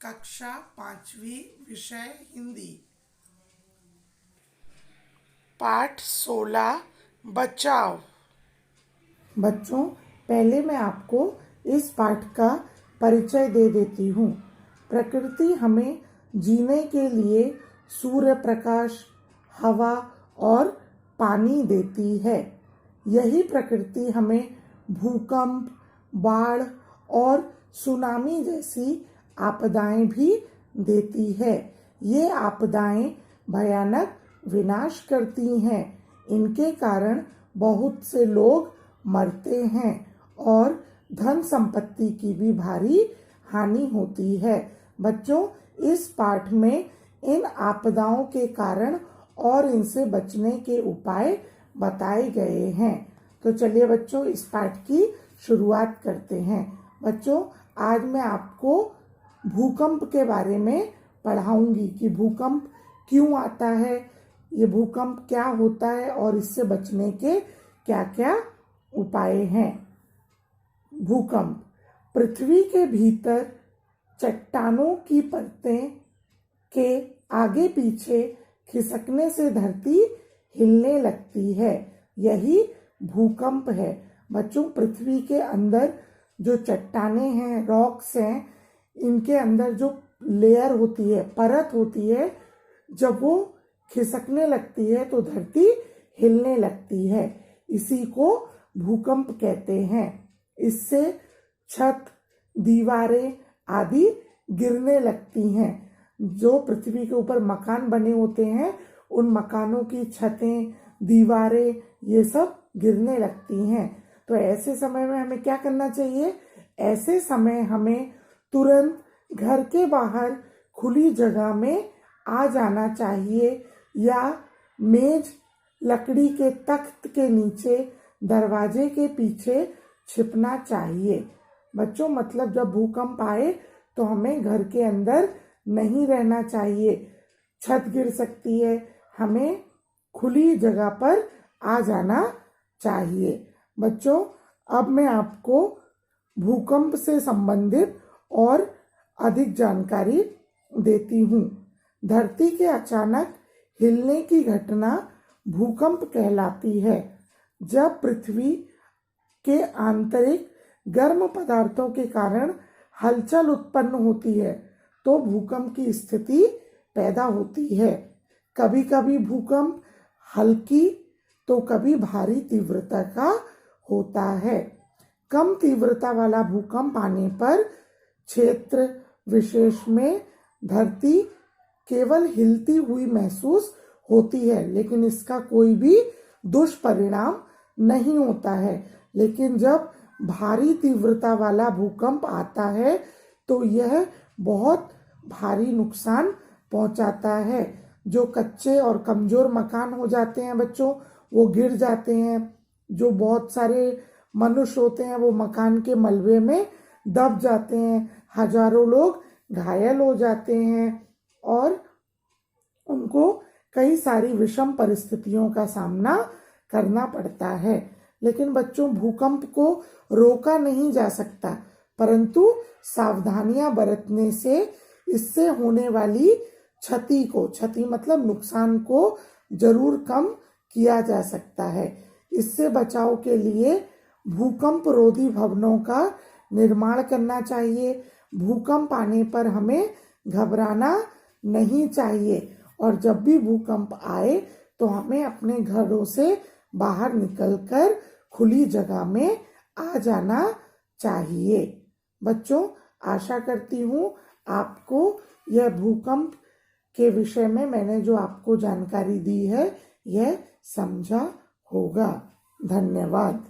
कक्षा 5वीं विषय हिंदी। पाठ 16 बचाव। बच्चों, पहले मैं आपको इस पाठ का परिचय दे देती हूँ। प्रकृति हमें जीने के लिए सूर्य प्रकाश, हवा और पानी देती है। यही प्रकृति हमें भूकंप, बाढ़ और सुनामी जैसी आपदाएं भी देती है। ये आपदाएं भयानक विनाश करती हैं। इनके कारण बहुत से लोग मरते हैं और धन संपत्ति की भी भारी हानि होती है। बच्चों, इस पाठ में इन आपदाओं के कारण और इनसे बचने के उपाय बताए गए हैं। तो चलिए बच्चों, इस पाठ की शुरुआत करते हैं। बच्चों, आज मैं आपको भूकंप के बारे में पढ़ाऊंगी कि भूकंप क्यों आता है, ये भूकंप क्या होता है और इससे बचने के क्या क्या उपाय हैं। भूकंप पृथ्वी के भीतर चट्टानों की परतें के आगे पीछे खिसकने से धरती हिलने लगती है। यही भूकंप है। बच्चों, पृथ्वी के अंदर जो चट्टानें हैं, रॉक्स हैं, इनके अंदर जो लेयर होती है, परत होती है, जब वो खिसकने लगती है तो धरती हिलने लगती है। इसी को भूकंप कहते हैं। इससे छत, दीवारें आदि गिरने लगती हैं। जो पृथ्वी के ऊपर मकान बने होते हैं, उन मकानों की छतें, दीवारें, ये सब गिरने लगती हैं। तो ऐसे समय में हमें क्या करना चाहिए? ऐसे समय हमें तुरंत घर के बाहर खुली जगह में आ जाना चाहिए या मेज, लकड़ी के तख्त के नीचे, दरवाजे के पीछे छिपना चाहिए। बच्चों, मतलब जब भूकंप आए तो हमें घर के अंदर नहीं रहना चाहिए। छत गिर सकती है, हमें खुली जगह पर आ जाना चाहिए। बच्चों, अब मैं आपको भूकंप से संबंधित और अधिक जानकारी देती हूँ। धरती के अचानक हिलने की घटना भूकंप कहलाती है। जब पृथ्वी के आंतरिक गर्म पदार्थों के कारण हलचल उत्पन्न होती है तो भूकंप की स्थिति पैदा होती है। कभी कभी भूकंप हल्की तो कभी भारी तीव्रता का होता है। कम तीव्रता वाला भूकंप आने पर क्षेत्र विशेष में धरती केवल हिलती हुई महसूस होती है, लेकिन इसका कोई भी दुष्परिणाम नहीं होता है। लेकिन जब भारी तीव्रता वाला भूकंप आता है तो यह बहुत भारी नुकसान पहुंचाता है। जो कच्चे और कमजोर मकान हो जाते हैं बच्चों, वो गिर जाते हैं। जो बहुत सारे मनुष्य होते हैं वो मकान के मलबे में दब जाते हैं। हजारों लोग घायल हो जाते हैं और उनको कई सारी विषम परिस्थितियों का सामना करना पड़ता है। लेकिन बच्चों, भूकंप को रोका नहीं जा सकता, परंतु सावधानियां बरतने से इससे होने वाली क्षति मतलब नुकसान को जरूर कम किया जा सकता है। इससे बचाव के लिए भूकंप रोधी भवनों का निर्माण करना चाहिए। भूकंप आने पर हमें घबराना नहीं चाहिए और जब भी भूकंप आए तो हमें अपने घरों से बाहर निकलकर खुली जगह में आ जाना चाहिए। बच्चों, आशा करती हूँ आपको यह भूकंप के विषय में मैंने जो आपको जानकारी दी है यह समझा होगा। धन्यवाद।